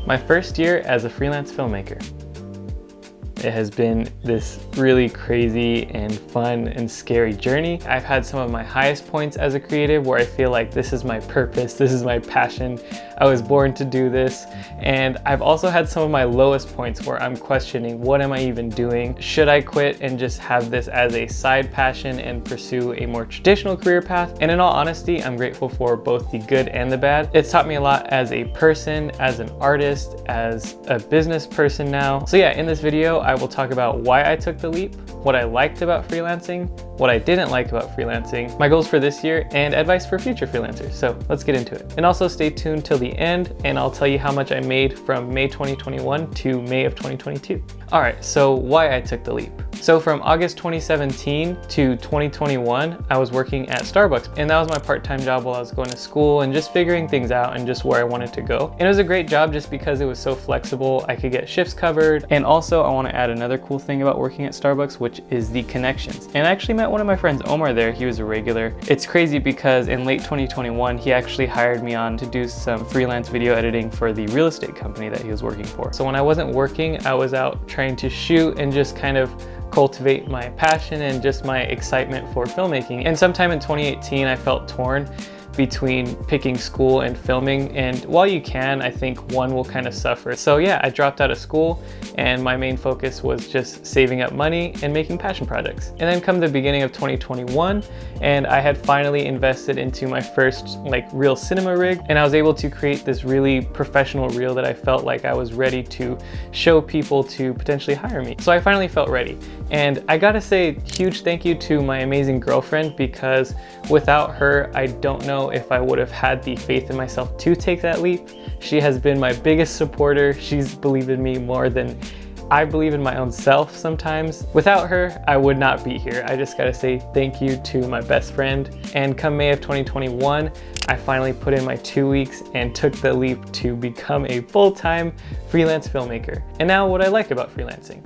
My first year as a freelance filmmaker. It has been this really crazy and fun and scary journey. I've had some of my highest points as a creative where I feel like this is my purpose, this is my passion, I was born to do this. And I've also had some of my lowest points where I'm questioning, what am I even doing? Should I quit and just have this as a side passion and pursue a more traditional career path? And in all honesty, I'm grateful for both the good and the bad. It's taught me a lot as a person, as an artist, as a business person now. So yeah, in this video, I will talk about why I took the leap, what I liked about freelancing, what I didn't like about freelancing, my goals for this year, and advice for future freelancers. So let's get into it. And also stay tuned till the end, and I'll tell you how much I made from May 2021 to May of 2022. All right, so why I took the leap. So from August 2017 to 2021, I was working at Starbucks, and that was my part-time job while I was going to school and just figuring things out and just where I wanted to go. And it was a great job just because it was so flexible. I could get shifts covered. And also I want to add another cool thing about working at Starbucks, which is the connections. And I actually met one of my friends, Omar, there. He was a regular. It's crazy because in late 2021, he actually hired me on to do some freelance video editing for the real estate company that he was working for. So when I wasn't working, I was out trying to shoot and just kind of cultivate my passion and just my excitement for filmmaking. And sometime in 2018, I felt torn between picking school and filming, and while you can, I think one will kind of suffer. So yeah, I dropped out of school and my main focus was just saving up money and making passion projects. And then come the beginning of 2021, and I had finally invested into my first real cinema rig, and I was able to create this really professional reel that I felt like I was ready to show people to potentially hire me. So I finally felt ready. And I gotta say, huge thank you to my amazing girlfriend, because without her, I don't know if I would have had the faith in myself to take that leap. She has been my biggest supporter. She's believed in me more than I believe in my own self sometimes. Without her, I would not be here. I just gotta say thank you to my best friend. And come May of 2021, I finally put in my 2 weeks and took the leap to become a full-time freelance filmmaker. And now what I like about freelancing.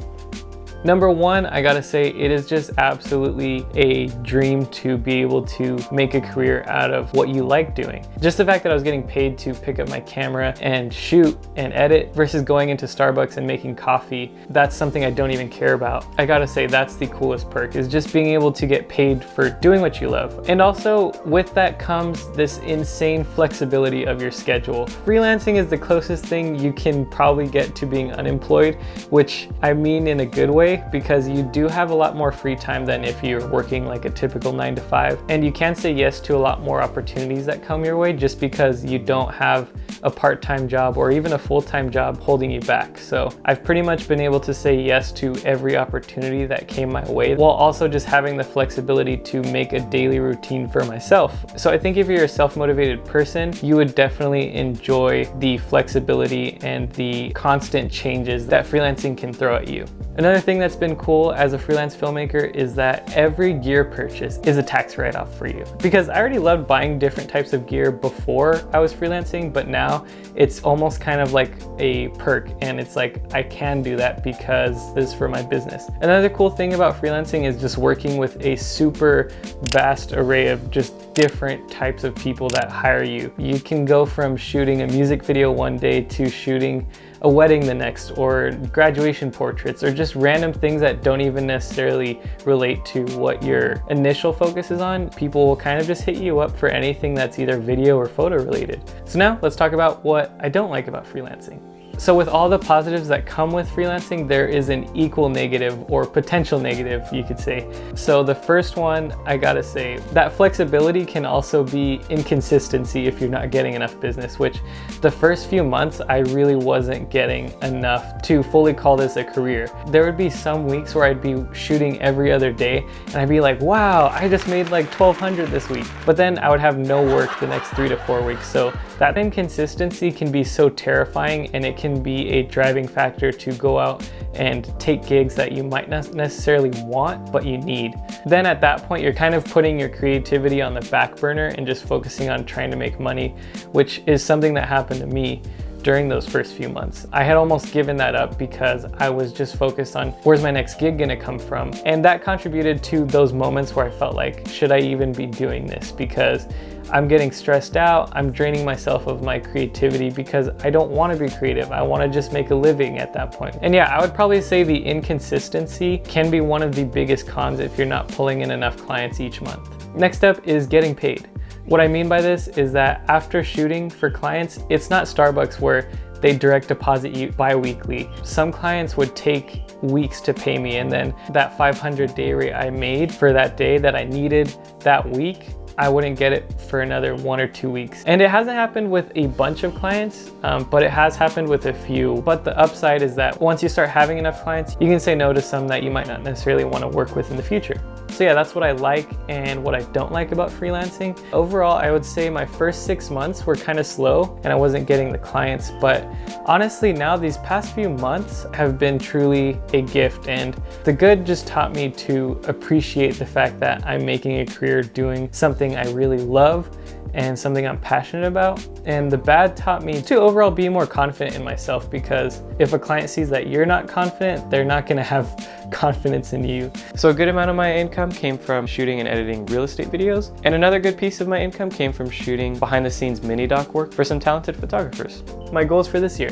Number one, I gotta say, it is just absolutely a dream to be able to make a career out of what you like doing. Just the fact that I was getting paid to pick up my camera and shoot and edit versus going into Starbucks and making coffee, that's something I don't even care about. I gotta say, that's the coolest perk, is just being able to get paid for doing what you love. And also with that comes this insane flexibility of your schedule. Freelancing is the closest thing you can probably get to being unemployed, which I mean in a good way, because you do have a lot more free time than if you're working like a typical 9 to 5. And you can say yes to a lot more opportunities that come your way just because you don't have a part-time job or even a full-time job holding you back. So I've pretty much been able to say yes to every opportunity that came my way, while also just having the flexibility to make a daily routine for myself. So I think if you're a self-motivated person, you would definitely enjoy the flexibility and the constant changes that freelancing can throw at you. Another thing that's been cool as a freelance filmmaker is that every gear purchase is a tax write-off for you. Because I already loved buying different types of gear before I was freelancing, but now it's almost kind of like a perk, and it's like I can do that because this is for my business. Another cool thing about freelancing is just working with a super vast array of just different types of people that hire you. You can go from shooting a music video one day to shooting a wedding the next, or graduation portraits, or just random things that don't even necessarily relate to what your initial focus is on. People will kind of just hit you up for anything that's either video or photo related. So now let's talk about what I don't like about freelancing. So with all the positives that come with freelancing, there is an equal negative, or potential negative, you could say. So the first one, I gotta say, that flexibility can also be inconsistency if you're not getting enough business, which the first few months, I really wasn't getting enough to fully call this a career. There would be some weeks where I'd be shooting every other day, and I'd be like, wow, I just made like 1,200 this week. But then I would have no work the next 3 to 4 weeks. So that inconsistency can be so terrifying, and it can be a driving factor to go out and take gigs that you might not necessarily want, but you need. Then at that point, you're kind of putting your creativity on the back burner and just focusing on trying to make money, which is something that happened to me. during those first few months. I had almost given that up because I was just focused on where's my next gig gonna come from. And that contributed to those moments where I felt like, should I even be doing this? Because I'm getting stressed out, I'm draining myself of my creativity because I don't want to be creative. I want to just make a living at that point. And yeah, I would probably say the inconsistency can be one of the biggest cons if you're not pulling in enough clients each month. Next up is getting paid. What I mean by this is that after shooting for clients, it's not Starbucks where they direct deposit you bi-weekly. Some clients would take weeks to pay me, and then that 500 day rate I made for that day that I needed that week, I wouldn't get it for another 1 or 2 weeks. And it hasn't happened with a bunch of clients, but it has happened with a few. But the upside is that once you start having enough clients, you can say no to some that you might not necessarily want to work with in the future. So yeah, that's what I like and what I don't like about freelancing. Overall, I would say my first 6 months were kind of slow and I wasn't getting the clients, but honestly now these past few months have been truly a gift, and the good just taught me to appreciate the fact that I'm making a career doing something I really love and something I'm passionate about. And the bad taught me to overall be more confident in myself, because if a client sees that you're not confident, they're not gonna have confidence in you. So a good amount of my income came from shooting and editing real estate videos. And another good piece of my income came from shooting behind the scenes mini doc work for some talented photographers. My goals for this year.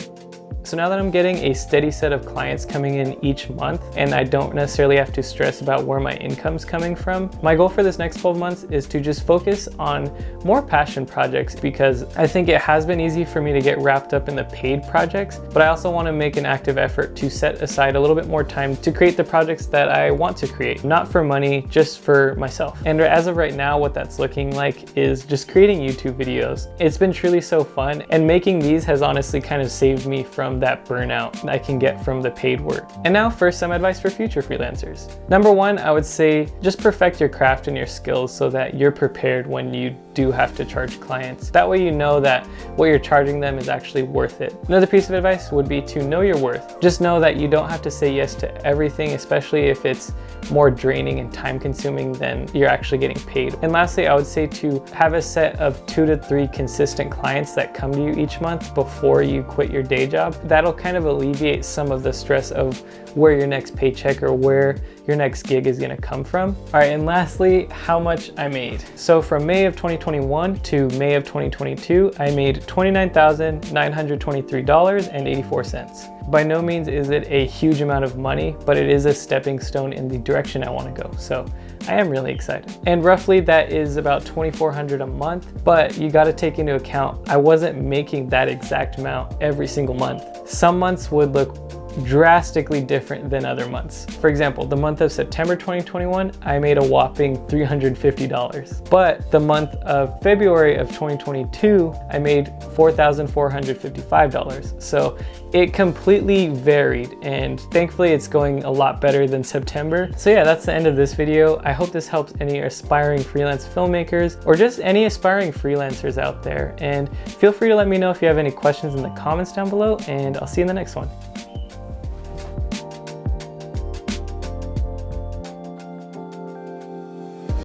So now that I'm getting a steady set of clients coming in each month and I don't necessarily have to stress about where my income's coming from, my goal for this next 12 months is to just focus on more passion projects, because I think it has been easy for me to get wrapped up in the paid projects, but I also want to make an active effort to set aside a little bit more time to create the projects that I want to create, not for money, just for myself. And as of right now, what that's looking like is just creating YouTube videos. It's been truly so fun, and making these has honestly kind of saved me from that burnout I can get from the paid work. And now for some advice for future freelancers. Number one, I would say just perfect your craft and your skills so that you're prepared when you do have to charge clients. That way you know that what you're charging them is actually worth it. Another piece of advice would be to know your worth. Just know that you don't have to say yes to everything, especially if it's more draining and time consuming than you're actually getting paid. And lastly, I would say to have a set of 2 to 3 consistent clients that come to you each month before you quit your day job. That'll kind of alleviate some of the stress of where your next paycheck or where your next gig is gonna come from. All right, and lastly, how much I made. So from May of 2021 to May of 2022, I made $29,923.84. By no means is it a huge amount of money, but it is a stepping stone in the direction I want to go. So I am really excited. And roughly that is about $2,400 a month, but you got to take into account I wasn't making that exact amount every single month. Some months would look drastically different than other months. For example, the month of September 2021, I made a whopping $350. But the month of February of 2022, I made $4,455. So it completely varied, and thankfully it's going a lot better than September. So yeah, that's the end of this video. I hope this helps any aspiring freelance filmmakers or just any aspiring freelancers out there. And feel free to let me know if you have any questions in the comments down below, and I'll see you in the next one.